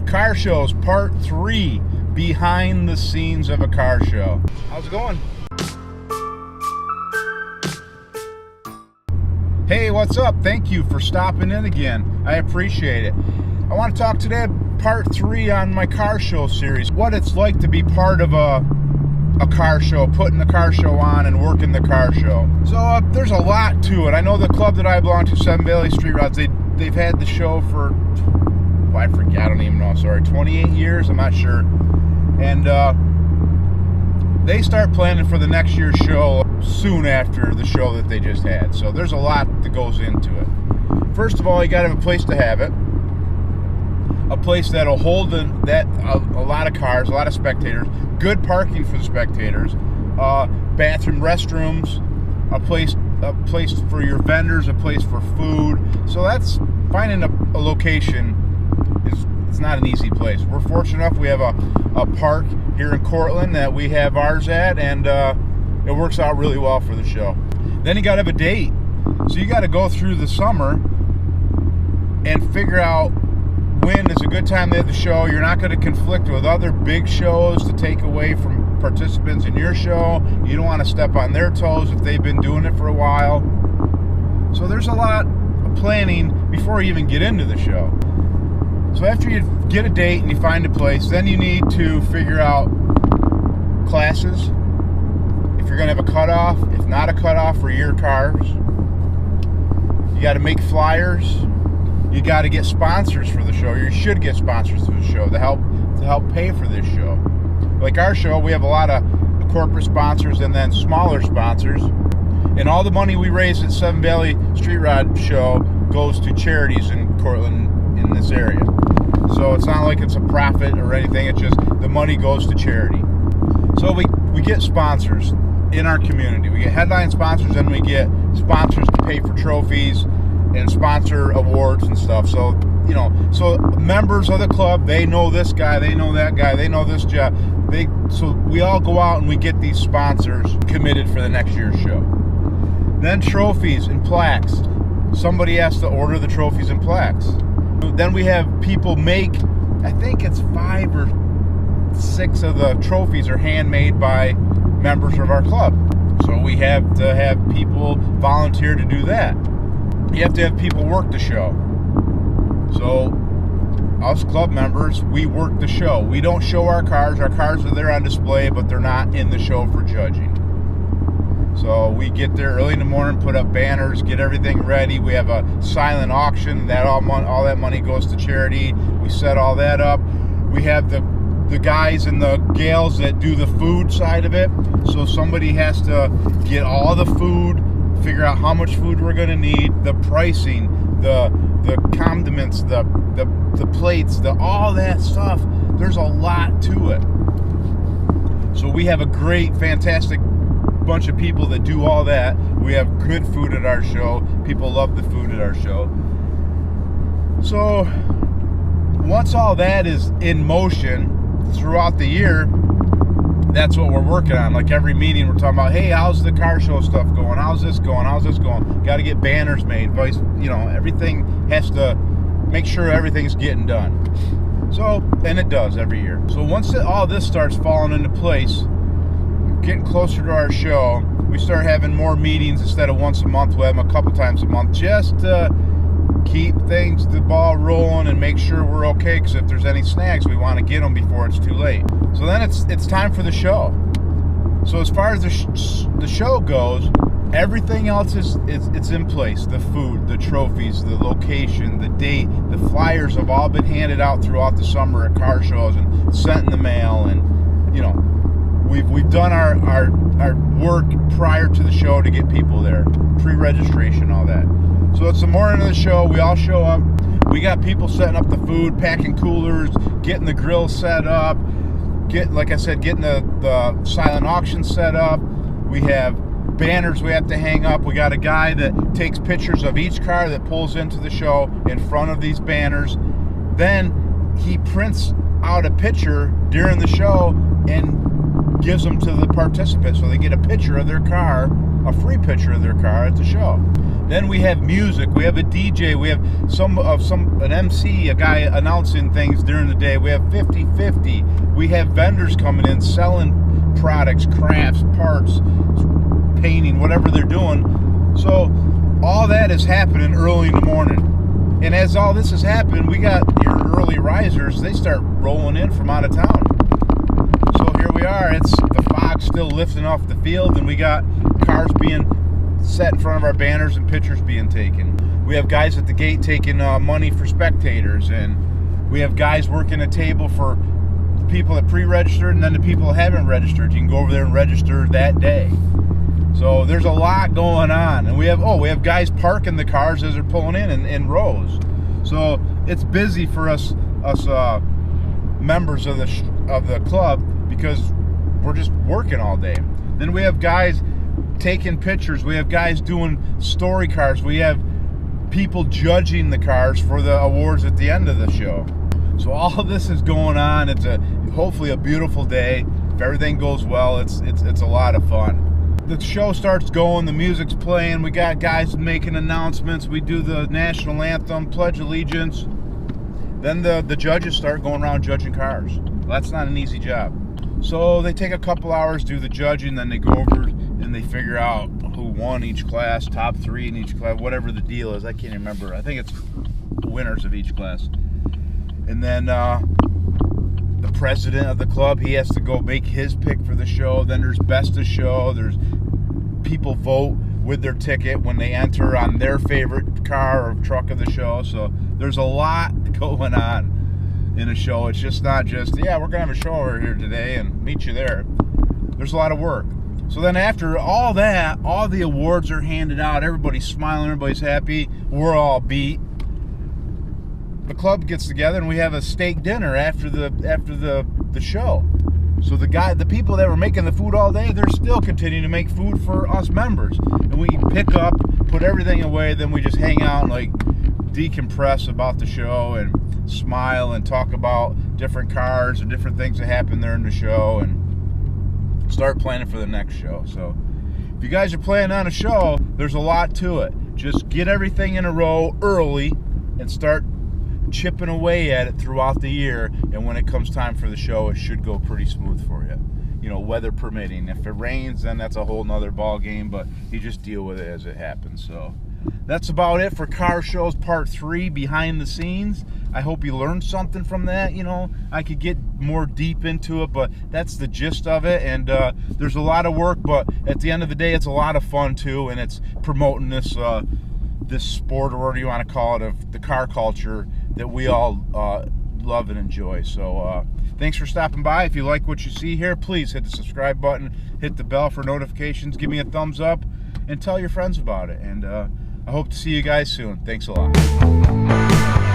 Car Shows Part 3, behind the scenes of a car show. How's it going? Hey, what's up? Thank you for stopping in again. I appreciate it. I want to talk today Part 3 on my car show series. What it's like to be part of a car show, putting the car show on and working the car show. So there's a lot to it. I know the club that I belong to, Seven Valley Street Rods, they've had the show for, I forget, I don't even know, sorry, 28 years, I'm not sure. And they start planning for the next year's show soon after the show that they just had. So there's a lot that goes into it. First of all, you got to have a place to have it. A place that'll hold a lot of cars, a lot of spectators, good parking for the spectators, bathroom, restrooms, a place for your vendors, a place for food. So that's finding a location it's not an easy place. We're fortunate enough we have a park here in Cortland that we have ours at, and it works out really well for the show. Then you got to have a date. So you got to go through the summer and figure out when is a good time to have the show. You're not going to conflict with other big shows to take away from participants in your show. You don't want to step on their toes if they've been doing it for a while. So there's a lot of planning before you even get into the show. So after you get a date and you find a place, then you need to figure out classes. If you're going to have a cutoff, if not a cutoff for your cars. You got to make flyers. You got to get sponsors for the show. You should get sponsors for the show to help pay for this show. Like our show, we have a lot of corporate sponsors and then smaller sponsors. And all the money we raise at Seven Valley Street Rod Show goes to charities in Cortland in this area. So it's not like it's a profit or anything. It's just the money goes to charity. So we get sponsors in our community. We get headline sponsors and we get sponsors to pay for trophies and sponsor awards and stuff. So, you know, so members of the club, they know this guy, they know that guy, they know this job. So we all go out and we get these sponsors committed for the next year's show. Then trophies and plaques. Somebody has to order the trophies and plaques. Then we have people make, I think it's 5 or 6 of the trophies are handmade by members of our club. So we have to have people volunteer to do that. You have to have people work the show. So us club members, we work the show. We don't show our cars. Our cars are there on display, but they're not in the show for judging. So we get there early in the morning, put up banners, get everything ready. We have a silent auction. That all that money goes to charity. We set all that up. We have the guys and the gals that do the food side of it. So somebody has to get all the food, figure out how much food we're going to need, the pricing, the condiments, the plates, all that stuff. There's a lot to it. So we have a great, fantastic bunch of people that do all that. We have good food at our show. People love the food at our show. So once all that is in motion throughout the year, that's what we're working on. Like every meeting we're talking about, hey, how's the car show stuff going? How's this going? How's this going? Got to get banners made. You know, everything has to make sure everything's getting done. So, and it does every year. So once all this starts falling into place, getting closer to our show, we start having more meetings. Instead of once a month, we'll have them a couple times a month, just to keep the ball rolling and make sure we're okay, because if there's any snags, we want to get them before it's too late. So then it's time for the show. So as far as the show goes, everything else is in place. The food, the trophies, the location, the date, the flyers have all been handed out throughout the summer at car shows and sent in the mail, and you know, we've done our work prior to the show to get people there, pre-registration, all that. So it's the morning of the show. We all show up. We got people setting up the food, packing coolers, getting the grill set up, like I said, getting the silent auction set up. We have banners we have to hang up. We got a guy that takes pictures of each car that pulls into the show in front of these banners. Then he prints out a picture during the show and gives them to the participants so they get a picture of their car, a free picture of their car at the show. Then we have music, we have a DJ, we have an MC, a guy announcing things during the day. We have 50-50. We have vendors coming in selling products, crafts, parts, painting, whatever they're doing. So all that is happening early in the morning. And as all this is happening, we got your early risers, they start rolling in from out of town. So here we are, it's the fog still lifting off the field, and we got cars being set in front of our banners and pictures being taken. We have guys at the gate taking money for spectators, and we have guys working a table for the people that pre-registered, and then the people that haven't registered. You can go over there and register that day. So there's a lot going on, and we have guys parking the cars as they're pulling in rows. So it's busy for us members of the club, because we're just working all day. Then we have guys taking pictures. We have guys doing story cars. We have people judging the cars for the awards at the end of the show. So all of this is going on. It's hopefully a beautiful day. If everything goes well, it's a lot of fun. The show starts going, the music's playing, we got guys making announcements, we do the national anthem, pledge allegiance. Then the judges start going around judging cars. Well, that's not an easy job. So they take a couple hours, do the judging, then they go over and they figure out who won each class, top 3 in each class, whatever the deal is. I can't remember. I think it's winners of each class. And then the president of the club, he has to go make his pick for the show. Then there's best of show. There's people vote with their ticket when they enter on their favorite car or truck of the show. So there's a lot going on in a show. It's just not just, yeah, we're gonna have a show over here today and meet you there. There's a lot of work. So then after all that, all the awards are handed out, everybody's smiling, everybody's happy, we're all beat. The club gets together and we have a steak dinner after the show. So the people that were making the food all day, they're still continuing to make food for us members. And we pick up, put everything away, then we just hang out and like decompress about the show and smile and talk about different cars and different things that happen during the show and start planning for the next show. So if you guys are planning on a show, there's a lot to it. Just get everything in a row early and start chipping away at it throughout the year, and when it comes time for the show, it should go pretty smooth for you. You know, weather permitting. If it rains, then that's a whole nother ball game, but you just deal with it as it happens. So that's about it for Car Shows Part 3, behind the scenes. I hope you learned something from that. You know, I could get more deep into it, but that's the gist of it. And there's a lot of work, but at the end of the day, it's a lot of fun too, and it's promoting this sport, or whatever you want to call it, of the car culture that we all love and enjoy. So thanks for stopping by. If you like what you see here, please hit the subscribe button, hit the bell for notifications, give me a thumbs up, and tell your friends about it. And I hope to see you guys soon. Thanks a lot.